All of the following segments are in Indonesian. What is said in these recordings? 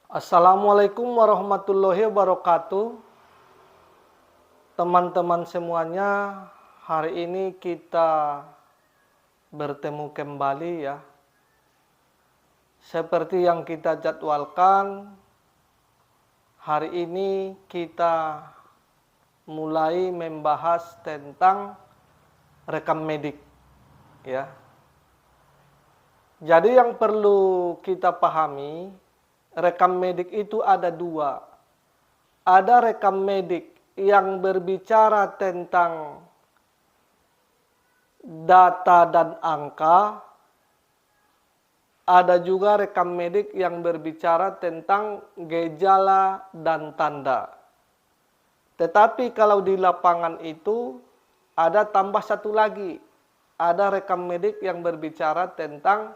Assalamualaikum warahmatullahi wabarakatuh. Teman-teman semuanya, hari ini kita bertemu kembali ya. Seperti yang kita jadwalkan, hari ini kita mulai membahas tentang rekam medik ya. Jadi yang perlu kita pahami, rekam medik itu ada dua. Ada rekam medik yang berbicara tentang data dan angka. Ada juga rekam medik yang berbicara tentang gejala dan tanda. Tetapi kalau di lapangan itu ada tambah satu lagi. Ada rekam medik yang berbicara tentang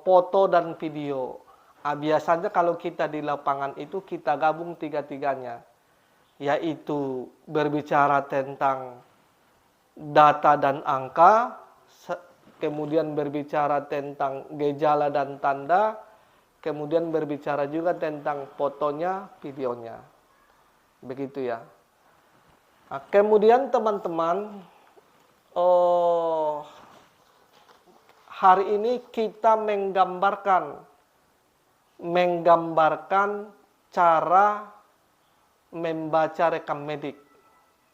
foto dan video. Biasanya kalau kita di lapangan itu kita gabung tiga-tiganya, yaitu berbicara tentang data dan angka, kemudian berbicara tentang gejala dan tanda, kemudian berbicara juga tentang fotonya, videonya. Begitu ya. Nah, kemudian teman-teman, hari ini kita menggambarkan cara membaca rekam medik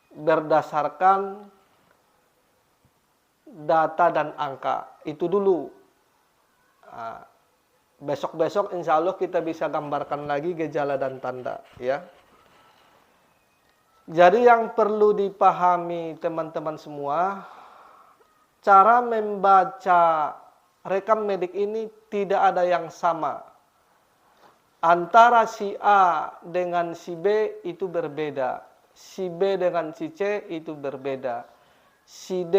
berdasarkan data dan angka. Itu dulu. Besok-besok insya Allah kita bisa gambarkan lagi gejala dan tanda ya. Jadi yang perlu dipahami teman-teman semua, cara membaca rekam medik ini tidak ada yang sama. Antara si A dengan si B itu berbeda. Si B dengan si C itu berbeda. Si D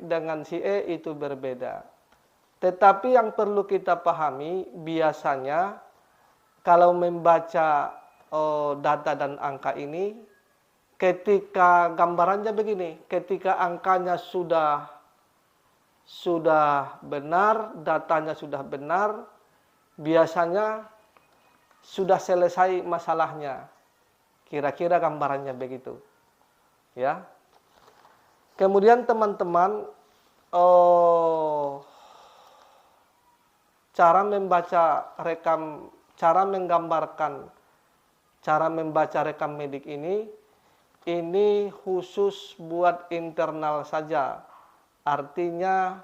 dengan si E itu berbeda. Tetapi yang perlu kita pahami, biasanya kalau membaca data dan angka ini, ketika gambarannya begini, ketika angkanya sudah benar, datanya sudah benar, biasanya sudah selesai masalahnya. Kira-kira gambarannya begitu. Ya. Kemudian teman-teman, cara menggambarkan, cara membaca rekam medik ini khusus buat internal saja. Artinya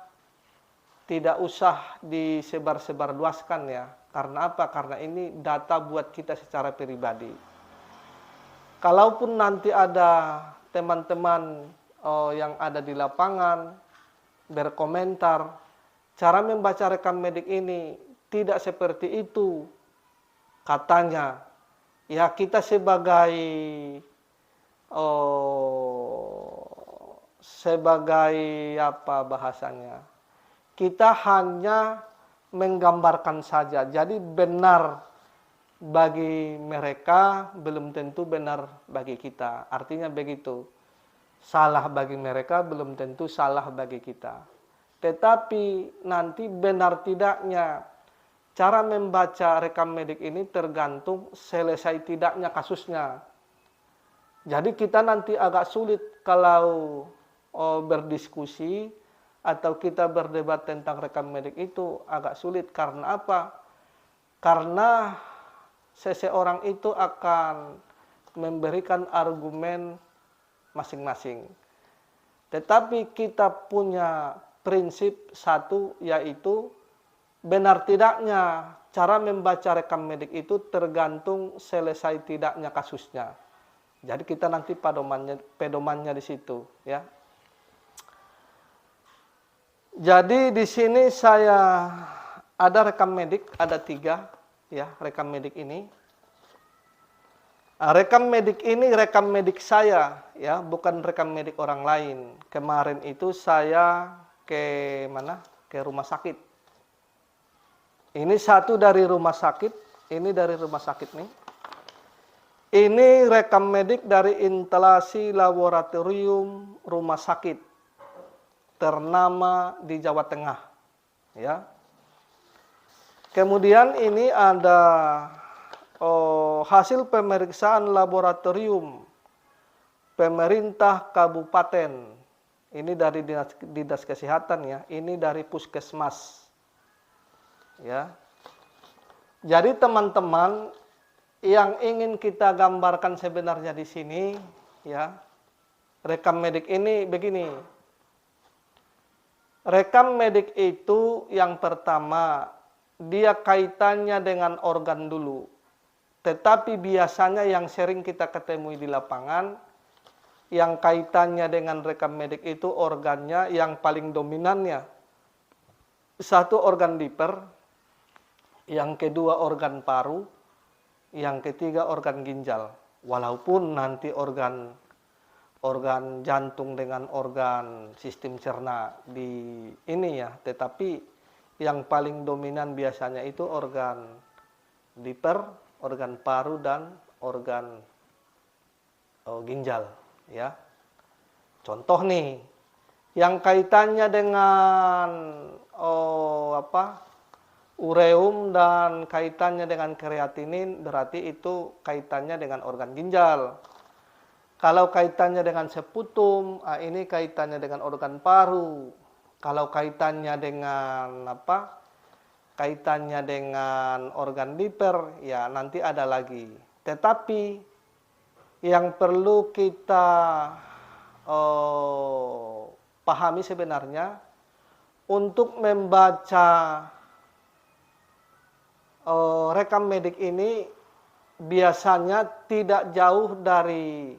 tidak usah disebar-sebar luaskan ya. Karena apa? Karena ini data buat kita secara pribadi. Kalaupun nanti ada teman-teman yang ada di lapangan berkomentar, cara membaca rekam medik ini tidak seperti itu katanya. Ya kita sebagai apa bahasanya? Kita hanya menggambarkan saja. Jadi benar bagi mereka belum tentu benar bagi kita. Artinya begitu. Salah bagi mereka belum tentu salah bagi kita. Tetapi nanti benar tidaknya cara membaca rekam medik ini tergantung selesai tidaknya kasusnya. Jadi kita nanti agak sulit kalau berdiskusi atau kita berdebat tentang rekam medik itu agak sulit. Karena apa? Karena seseorang itu akan memberikan argumen masing-masing. Tetapi kita punya prinsip satu, yaitu benar tidaknya cara membaca rekam medik itu tergantung selesai tidaknya kasusnya. Jadi kita nanti pedomannya di situ ya. Jadi di sini saya ada rekam medik, ada 3 ya rekam medik ini. Rekam medik ini rekam medik saya ya, bukan rekam medik orang lain. Kemarin itu saya ke mana? Ke rumah sakit. Ini satu dari rumah sakit, ini dari rumah sakit nih. Ini rekam medik dari instalasi laboratorium rumah sakit ternama di Jawa Tengah ya. Kemudian ini ada hasil pemeriksaan laboratorium pemerintah kabupaten. Ini dari dinas kesehatan ya, ini dari puskesmas. Ya. Jadi teman-teman, yang ingin kita gambarkan sebenarnya di sini ya, rekam medik ini begini. Rekam medik itu yang pertama, dia kaitannya dengan organ dulu. Tetapi biasanya yang sering kita ketemui di lapangan, yang kaitannya dengan rekam medik itu organnya yang paling dominannya. Satu organ liver, yang kedua organ paru, yang ketiga organ ginjal. Walaupun nanti organ jantung dengan organ sistem cerna di ini ya, tetapi yang paling dominan biasanya itu organ liver, organ paru, dan organ ginjal ya. Contoh nih, yang kaitannya dengan ureum dan kaitannya dengan kreatinin, berarti itu kaitannya dengan organ ginjal. Kalau kaitannya dengan seputum, ini kaitannya dengan organ paru. Kalau kaitannya dengan kaitannya dengan organ liver, ya nanti ada lagi. Tetapi yang perlu kita pahami sebenarnya, untuk membaca rekam medik ini biasanya tidak jauh dari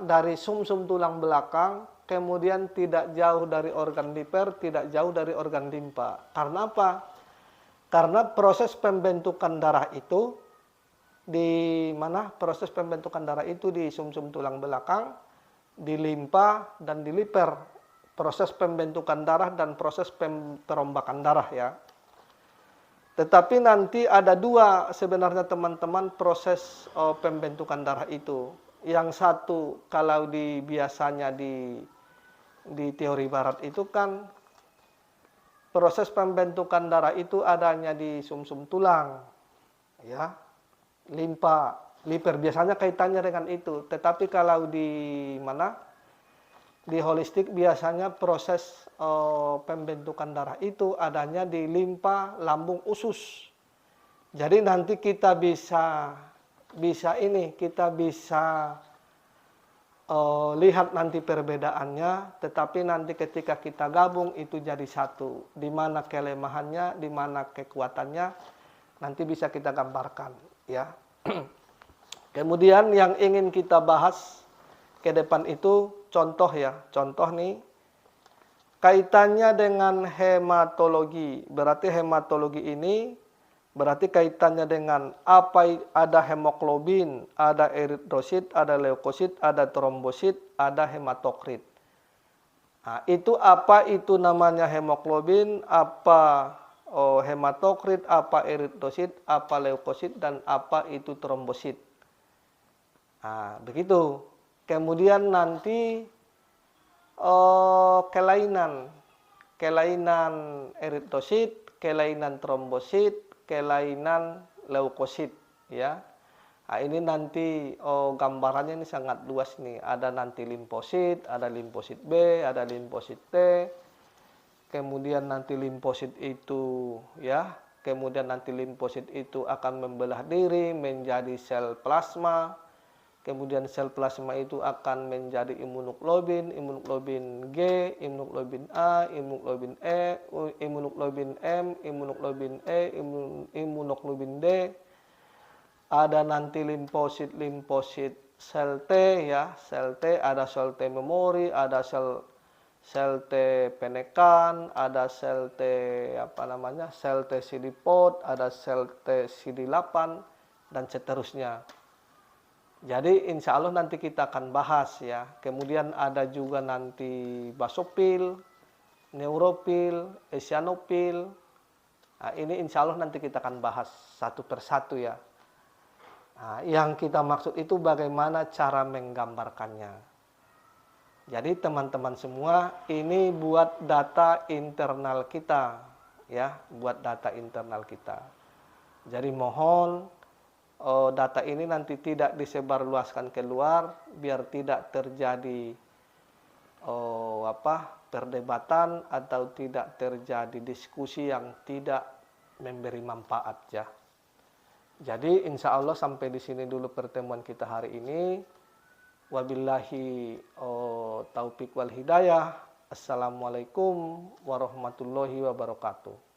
dari sumsum tulang belakang, kemudian tidak jauh dari organ liver, tidak jauh dari organ limpa. Karena apa? Karena proses pembentukan darah itu di mana? Proses pembentukan darah itu di sumsum tulang belakang, di limpa, dan di liver. Proses pembentukan darah dan proses perombakan darah ya. Tetapi nanti ada dua sebenarnya teman-teman proses pembentukan darah itu. Yang satu kalau biasanya di teori barat itu kan proses pembentukan darah itu adanya di sumsum tulang ya, limpa, liver biasanya kaitannya dengan itu. Tetapi kalau di holistik biasanya proses pembentukan darah itu adanya di limpa, lambung, usus. Jadi nanti kita bisa lihat nanti perbedaannya, tetapi nanti ketika kita gabung itu jadi satu. Di mana kelemahannya, di mana kekuatannya, nanti bisa kita gambarkan ya. Kemudian yang ingin kita bahas ke depan itu contoh ya. Contoh nih, kaitannya dengan hematologi. Berarti hematologi ini berarti kaitannya dengan ada hemoglobin, ada eritrosit, ada leukosit, ada trombosit, ada hematokrit. Nah, itu apa itu namanya hemoglobin, apa hematokrit, apa eritrosit, apa leukosit, dan apa itu trombosit. Nah, begitu. Kemudian nanti kelainan eritrosit, kelainan trombosit, kelainan leukosit ya. Nah, ini nanti gambarannya ini sangat luas nih. Ada nanti limfosit, ada limfosit B, ada limfosit T. Kemudian nanti limfosit itu ya, kemudian nanti limfosit itu akan membelah diri menjadi sel plasma. Kemudian sel plasma itu akan menjadi imunoglobin, imunoglobin G, imunoglobin A, imunoglobin E, imunoglobin M, imunoglobin E, imunoglobin D. Ada nanti limfosit sel T ya, sel T, ada sel T memori, ada sel T penekan, ada sel T sel T CD4, ada sel T CD8 dan seterusnya. Jadi insya Allah nanti kita akan bahas ya. Kemudian ada juga nanti basofil, neurofil, eosinofil. Nah, ini insya Allah nanti kita akan bahas satu persatu ya. Nah, yang kita maksud itu bagaimana cara menggambarkannya. Jadi teman-teman semua, ini buat data internal kita ya buat data internal kita. Jadi mohon data ini nanti tidak disebarluaskan keluar biar tidak terjadi perdebatan atau tidak terjadi diskusi yang tidak memberi manfaat ya. Jadi insya Allah sampai di sini dulu pertemuan kita hari ini. Wabillahi taufik wal hidayah. Assalamualaikum warahmatullahi wabarakatuh.